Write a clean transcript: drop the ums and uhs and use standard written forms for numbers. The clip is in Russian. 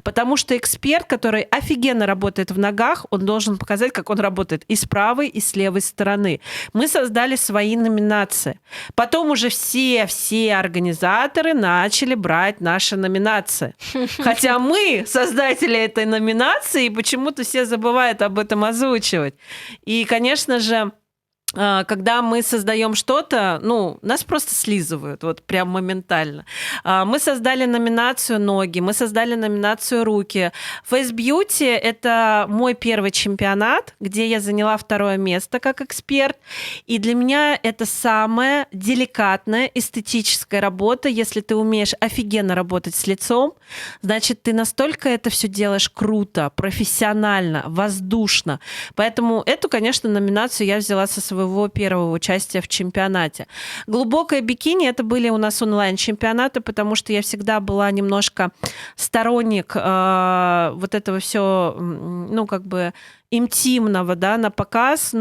Потому что эксперт, который офигенно работает в ногах, он должен показать, как он работает и с правой, и с левой стороны. Мы создали свои номинации. Потом уже все организаторы начали брать наши номинации. Хотя мы создатели этой номинации, и почему-то все забывают об этом озвучивать. И, конечно же, когда мы создаем что-то, нас просто слизывают, вот прям моментально. Мы создали номинацию «Ноги», мы создали номинацию «Руки». Face Beauty — это мой первый чемпионат, где я заняла 2 место как эксперт. И для меня это самая деликатная эстетическая работа. Если ты умеешь офигенно работать с лицом, значит, ты настолько это все делаешь круто, профессионально, воздушно. Поэтому эту, конечно, номинацию я взяла со своего первого участия в чемпионате. Глубокое бикини — это были у нас онлайн-чемпионаты, потому что я всегда была немножко сторонник вот этого все, интимного, да, на показ.